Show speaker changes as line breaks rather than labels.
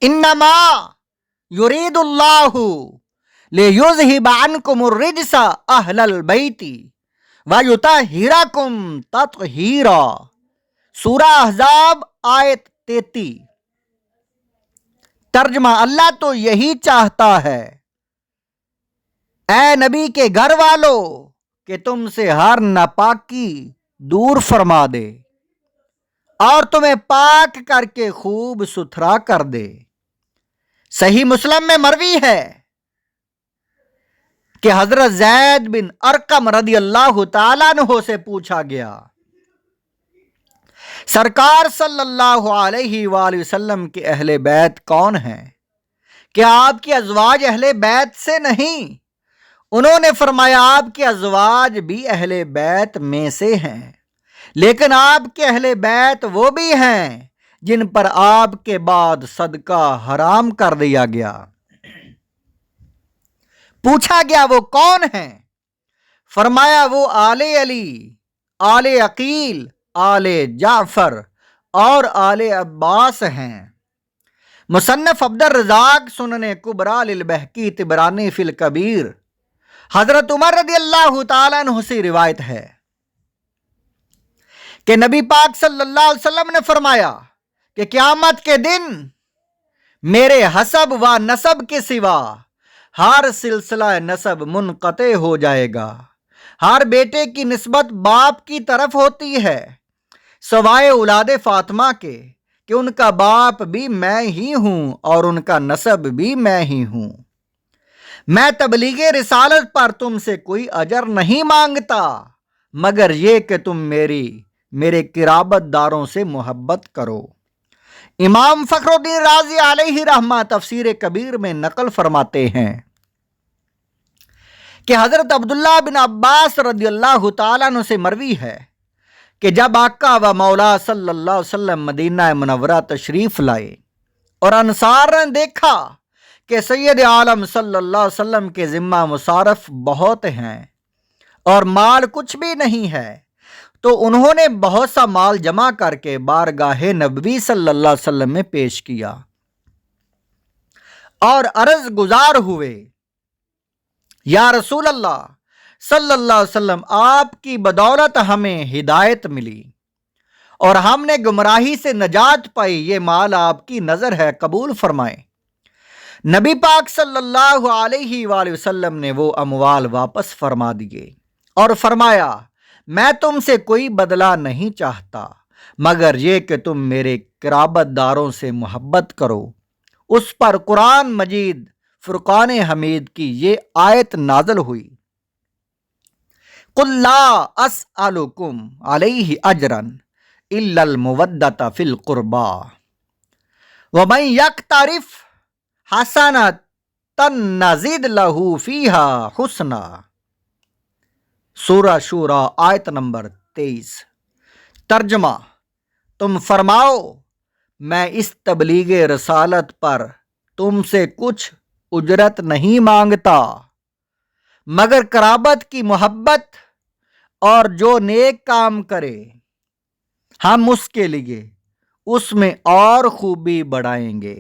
انما یرید اللہ لیذہب عنکم الرجس اہل البیت ویطہرکم تطہیرا، سورہ احزاب آیت 33۔ ترجمہ: اللہ تو یہی چاہتا ہے اے نبی کے گھر والو کہ تم سے ہر ناپاکی دور فرما دے اور تمہیں پاک کر کے خوب ستھرا کر دے۔ صحیح مسلم میں مروی ہے کہ حضرت زید بن ارقم رضی اللہ تعالیٰ عنہ سے پوچھا گیا، سرکار صلی اللہ علیہ وآلہ وسلم کے اہل بیت کون ہیں؟ کیا آپ کی ازواج اہل بیت سے نہیں؟ انہوں نے فرمایا، آپ کے ازواج بھی اہل بیت میں سے ہیں، لیکن آپ کے اہل بیت وہ بھی ہیں جن پر آپ کے بعد صدقہ حرام کر دیا گیا۔ پوچھا گیا وہ کون ہیں؟ فرمایا وہ آل علی، آل عقیل، آل جعفر اور آل عباس ہیں۔ مصنف عبد الرزاق سنن کبریٰ للبہقی طبرانی فی الکبیر۔ حضرت عمر رضی اللہ تعالیٰ عنہ سے روایت ہے کہ نبی پاک صلی اللہ علیہ وسلم نے فرمایا کہ قیامت کے دن میرے حسب و نسب کے سوا ہر سلسلہ نسب منقطع ہو جائے گا۔ ہر بیٹے کی نسبت باپ کی طرف ہوتی ہے سوائے اولاد فاطمہ کے کہ ان کا باپ بھی میں ہی ہوں اور ان کا نسب بھی میں ہی ہوں۔ میں تبلیغ رسالت پر تم سے کوئی اجر نہیں مانگتا مگر یہ کہ تم میرے قرابت داروں سے محبت کرو۔ امام فخر الدین رازی علیہ رحمہ تفسیر کبیر میں نقل فرماتے ہیں کہ حضرت عبداللہ بن عباس رضی اللہ تعالیٰ عنہ سے مروی ہے کہ جب آقا و مولا صلی اللہ علیہ وسلم مدینہ منورہ تشریف لائے اور انصار نے دیکھا کہ سید عالم صلی اللہ علیہ وسلم کے ذمہ مصارف بہت ہیں اور مال کچھ بھی نہیں ہے، تو انہوں نے بہت سا مال جمع کر کے بارگاہ نبوی صلی اللہ علیہ وسلم میں پیش کیا اور عرض گزار ہوئے، یا رسول اللہ صلی اللہ علیہ وسلم، آپ کی بدولت ہمیں ہدایت ملی اور ہم نے گمراہی سے نجات پائی، یہ مال آپ کی نظر ہے، قبول فرمائیں۔ نبی پاک صلی اللہ علیہ وآلہ وسلم نے وہ اموال واپس فرما دیے اور فرمایا، میں تم سے کوئی بدلہ نہیں چاہتا مگر یہ کہ تم میرے قرابت داروں سے محبت کرو۔ اس پر قرآن مجید فرقان حمید کی یہ آیت نازل ہوئی، قُلْ لَا أَسْأَلُكُمْ عَلَيْهِ أَجْرًا إِلَّا الْمُوَدَّةَ فِي الْقُرْبَى وَمَنْ يَقْتَرِفْ حَسَنَةً نَزِدْ لَهُ فِيهَا حُسْنًا، سورہ شورى آیت نمبر 23۔ ترجمہ: تم فرماؤ میں اس تبلیغ رسالت پر تم سے کچھ اجرت نہیں مانگتا مگر قرابت کی محبت، اور جو نیک کام کرے ہم اس کے لیے اس میں اور خوبی بڑھائیں گے۔